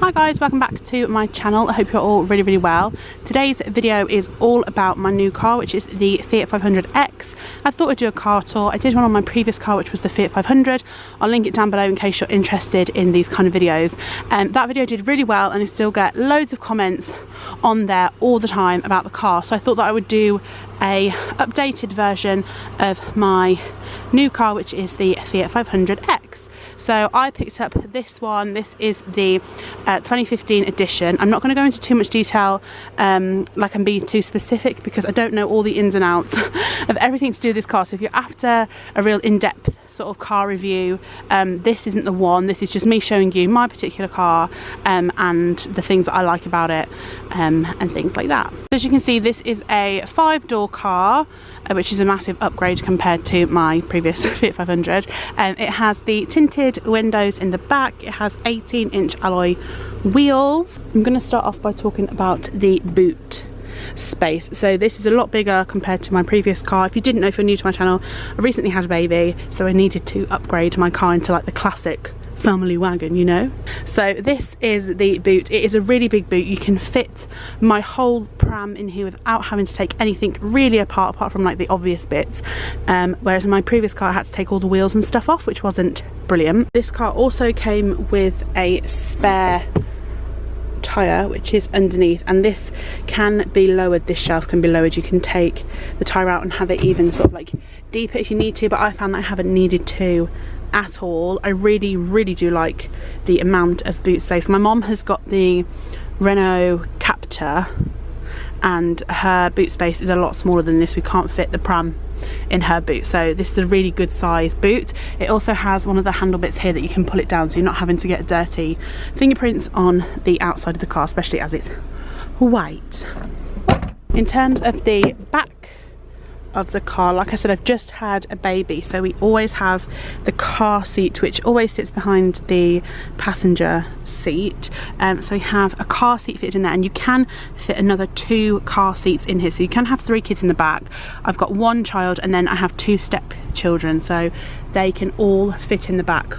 Hi guys, welcome back to my channel. I hope you're all really well. Today's video is all about my new car, which is the Fiat 500X. I thought I'd do a car tour. I did one on my previous car, which was the Fiat 500. I'll link it down below in case you're interested in these kind of videos. That video did really well and I still get loads of comments on there all the time about the car. So I thought that I would do a updated version of my new car, which is the Fiat 500X. So I picked up this one. This is the 2015 edition. I'm not going to go into too much detail like and be too specific because I don't know all the ins and outs of everything to do with this car. So if you're after a real in-depth sort of car review, this isn't the one. This is just me showing you my particular car and the things that I like about it and things like that. As you can see, this is a 5-door car, which is a massive upgrade compared to my previous Fiat 500. It has the tinted windows in the back. It has 18-inch alloy wheels. I'm going to start off by talking about the boot space. So this is a lot bigger compared to my previous car. If you didn't know, if you're new to my channel, I recently had a baby, so I needed to upgrade my car into like the classic family wagon, you know. So this is the boot. It is a really big boot. You can fit my whole pram in here without having to take anything really apart from like the obvious bits, whereas in my previous car I had to take all the wheels and stuff off, which wasn't brilliant. This car also came with a spare tyre which is underneath, and this can be lowered. This shelf can be lowered. You can take the tyre out and have it even sort of like deeper if you need to, but I found that I haven't needed to at all. I really do like the amount of boot space. My mom has got the Renault Captur and her boot space is a lot smaller than this. We can't fit the pram in her boot, so this is a really good size boot. It also has one of the handle bits here that you can pull it down, so you're not having to get dirty fingerprints on the outside of the car, especially as it's white. In terms of the back of the car, like I said, I've just had a baby, so we always have the car seat which always sits behind the passenger seat. So we have a car seat fitted in there, and you can fit another 2 car seats in here, so you can have 3 kids in the back. I've got 1 child and then I have 2 step children, so they can all fit in the back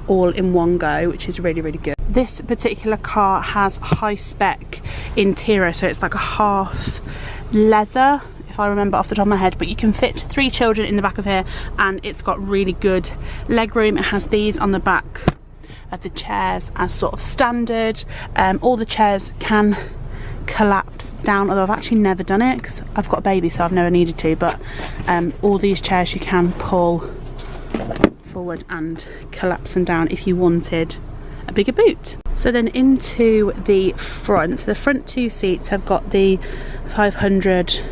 all in one go, which is really good. This particular car has high spec interior, so it's like a half leather, I remember off the top of my head, but you can fit 3 children in the back of here, and it's got really good leg room. It has these on the back of the chairs as sort of standard. All the chairs can collapse down, although I've actually never done it because I've got a baby, so I've never needed to, but all these chairs you can pull forward and collapse them down if you wanted a bigger boot. So then into the front, the front 2 seats have got the 500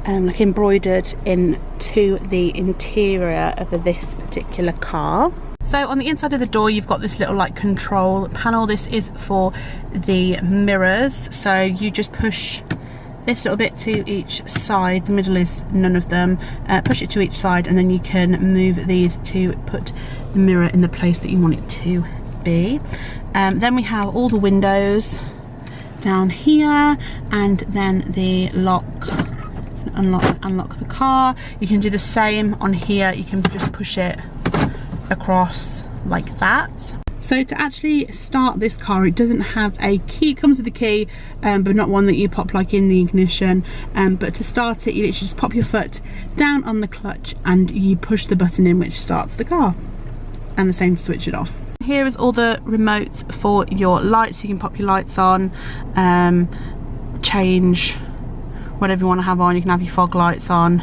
like embroidered into the interior of this particular car. So on the inside of the door you've got this little like control panel. This is for the mirrors, so you just push this little bit to each side. The middle is none of them. Push it to each side and then you can move these to put the mirror in the place that you want it to be. Then we have all the windows down here, and then the unlock the car. You can do the same on here. You can just push it across like that. So to actually start this car, it doesn't have a key. It comes with a key, but not one that you pop like in the ignition. But to start it, you literally just pop your foot down on the clutch and you push the button in, which starts the car, and the same to switch it off. Here is all the remotes for your lights. You can pop your lights on, change whatever you want to have on. You can have your fog lights on,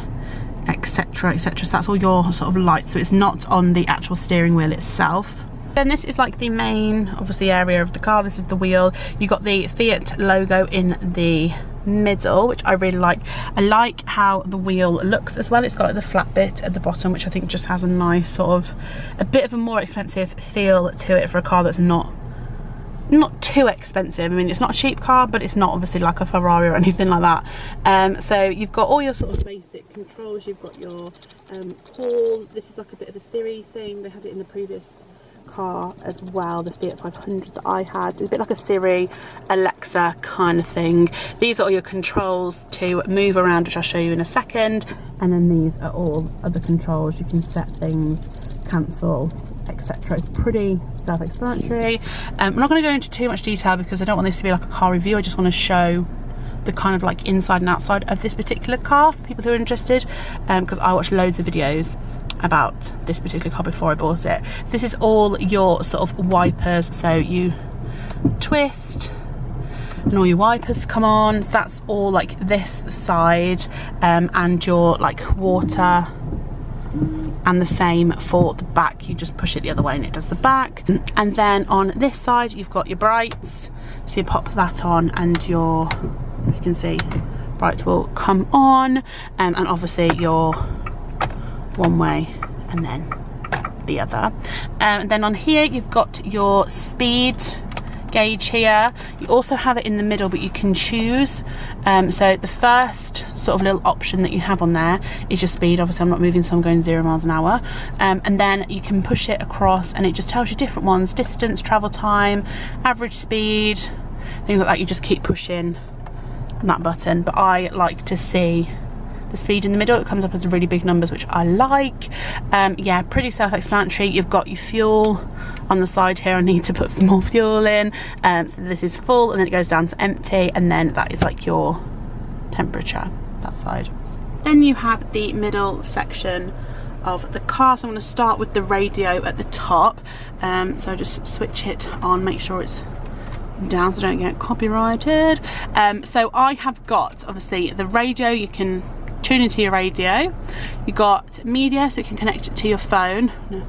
etc, etc. So that's all your sort of lights, so it's not on the actual steering wheel itself. Then this is like the main, obviously, area of the car. This is the wheel. You got the Fiat logo in the middle, which I really like. I like how the wheel looks as well. It's got like the flat bit at the bottom, which I think just has a nice sort of, a bit of a more expensive feel to it for a car that's not too expensive. I mean, it's not a cheap car, but it's not obviously like a Ferrari or anything like that. So you've got all your sort of basic controls. You've got your call. This is like a bit of a Siri thing. They had it in the previous car as well, the Fiat 500 that I had. It's a bit like a Siri, Alexa kind of thing. These are all your controls to move around, which I'll show you in a second. And then these are all other controls. You can set things, cancel, etc. It's pretty self-explanatory. I'm not going to go into too much detail because I don't want this to be like a car review. I just want to show the kind of like inside and outside of this particular car for people who are interested, because I watched loads of videos about this particular car before I bought it. So this is all your sort of wipers, so you twist and all your wipers come on. So that's all like this side, and your like water, and the same for the back. You just push it the other way and it does the back. And then on this side you've got your brights, so you pop that on and your, you can see, brights will come on, and obviously your one way and then the other. And then on here you've got your speed gauge here. You also have it in the middle, but you can choose. So the first sort of little option that you have on there is your speed. Obviously I'm not moving, so I'm going 0 miles an hour. And then you can push it across and it just tells you different ones: distance, travel time, average speed, things like that. You just keep pushing that button, but I like to see the speed in the middle. It comes up as really big numbers, which I like. Yeah, pretty self-explanatory. You've got your fuel on the side here. I need to put more fuel in. So this is full and then it goes down to empty, and then that is like your temperature, that side. Then you have the middle section of the car. So I'm going to start with the radio at the top. So just switch it on, make sure it's down so I don't get copyrighted. So I have got obviously the radio. You can tune into your radio. You got media, so you can connect it to your phone. No,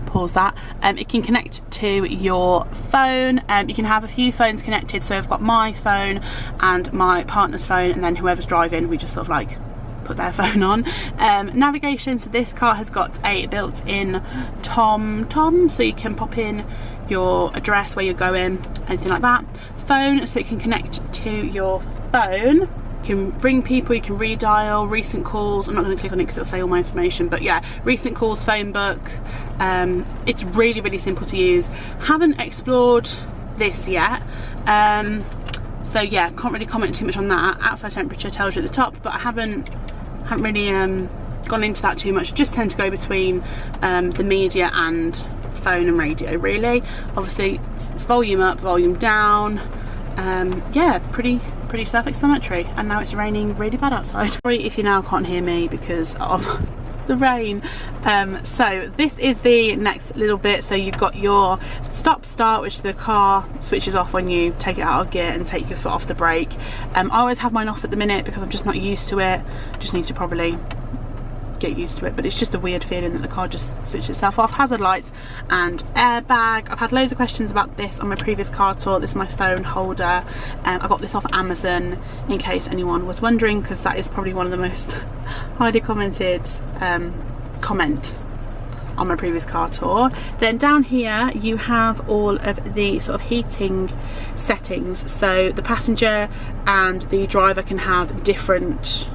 pause that. It can connect to your phone. You can have a few phones connected, so I've got my phone and my partner's phone, and then whoever's driving, we just sort of like put their phone on. Navigation, so this car has got a built-in tom, so you can pop in your address, where you're going, anything like that. Phone, so it can connect to your phone. You can ring people, you can redial, recent calls. I'm not going to click on it because it'll say all my information, but yeah, recent calls, phone book. It's really, really simple to use. Haven't explored this yet, so yeah, can't really comment too much on that. Outside temperature tells you at the top, but I haven't really gone into that too much. Just tend to go between the media and phone and radio, really. Obviously volume up, volume down. Yeah, pretty self-explanatory. And now it's raining really bad outside. Sorry if you now can't hear me because of the rain. So this is the next little bit. So you've got your stop start, which the car switches off when you take it out of gear and take your foot off the brake. I always have mine off at the minute because I'm just not used to it. Just need to probably get used to it, but it's just a weird feeling that the car just switches itself off. Hazard lights and airbag. I've had loads of questions about this on my previous car tour. This is my phone holder. I got this off Amazon in case anyone was wondering, because that is probably one of the most highly commented comment on my previous car tour. Then down here you have all of the sort of heating settings, so the passenger and the driver can have different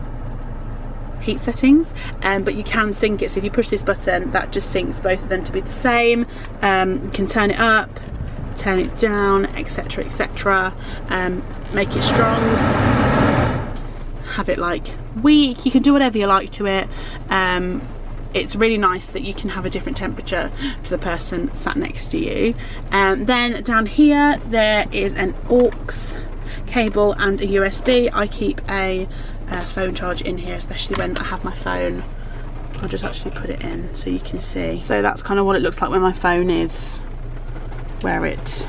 heat settings, but you can sync it. So if you push this button, that just syncs both of them to be the same. You can turn it up, turn it down, etc, etc. Make it strong, have it like weak. You can do whatever you like to it. It's really nice that you can have a different temperature to the person sat next to you. Then down here there is an aux cable and a USB. I keep a phone charge in here, especially when I have my phone. I'll just actually put it in so you can see. So that's kind of what it looks like when my phone is where it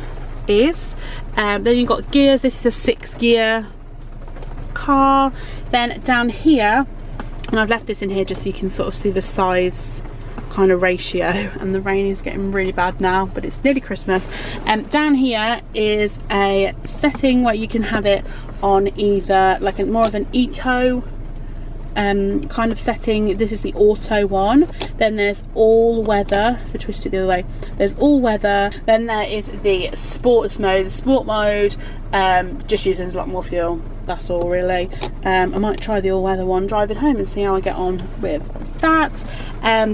is. Then you've got gears. This is a 6-gear car. Then down here, and I've left this in here just so you can sort of see the size kind of ratio, and the rain is getting really bad now, but it's nearly Christmas. Down here is a setting where you can have it on either like a more of an eco kind of setting. This is the auto one. Then there's all weather. If I twist it the other way, there's all weather. Then there is the sports mode. The sport mode just uses a lot more fuel. That's all really. I might try the all weather one driving home and see how I get on with that.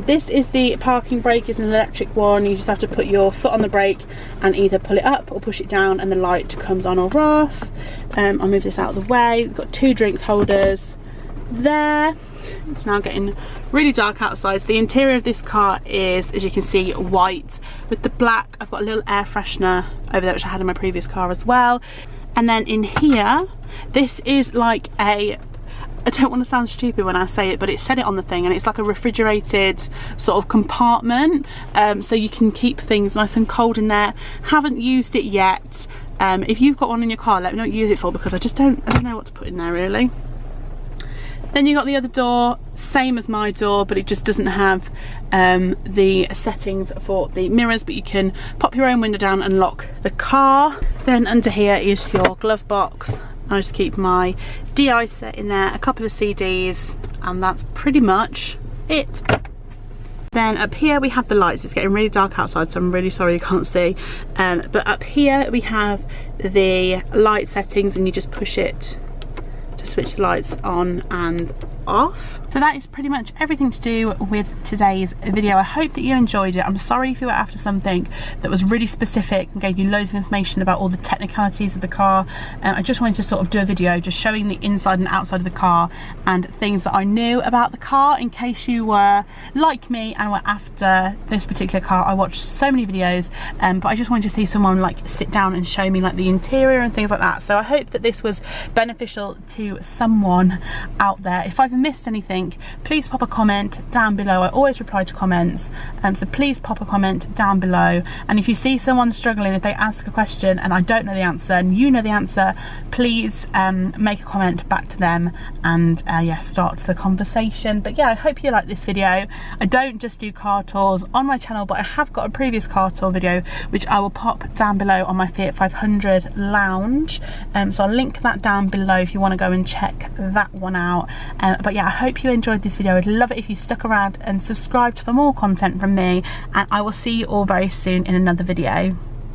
This is the parking brake. It's an electric one. You just have to put your foot on the brake and either pull it up or push it down, and the light comes on or off. I'll move this out of the way. We've got 2 drinks holders. there. It's now getting really dark outside. So the interior of this car is, as you can see, white with the black. I've got a little air freshener over there which I had in my previous car as well. And then in here, this is like a, I don't want to sound stupid when I say it, but it said it on the thing, and it's like a refrigerated sort of compartment, so you can keep things nice and cold in there. Haven't used it yet. If you've got one in your car, let me know what you use it for, because I don't know what to put in there really. Then you got the other door, same as my door, but it just doesn't have the settings for the mirrors, but you can pop your own window down and lock the car. Then under here is your glove box. I just keep my de-icer in there, a couple of CDs, and that's pretty much it. Then up here we have the lights. It's getting really dark outside, so I'm really sorry you can't see. But up here we have the light settings, and you just push it to switch the lights on and off. So that is pretty much everything to do with today's video. I hope that you enjoyed it. I'm sorry if you were after something that was really specific and gave you loads of information about all the technicalities of the car. I just wanted to sort of do a video just showing the inside and outside of the car and things that I knew about the car, in case you were like me and were after this particular car. I watched so many videos, but I just wanted to see someone like sit down and show me like the interior and things like that. So I hope that this was beneficial to someone out there. If I've missed anything, please pop a comment down below. I always reply to comments, so please pop a comment down below. And if you see someone struggling, if they ask a question and I don't know the answer and you know the answer, please make a comment back to them and yeah, start the conversation. But yeah, I hope you like this video. I don't just do car tours on my channel, but I have got a previous car tour video which I will pop down below on my Fiat 500 lounge, so I'll link that down below if you want to go and check that one out. But yeah, I hope you enjoyed this video. I'd love it if you stuck around and subscribed for more content from me, and I will see you all very soon in another video.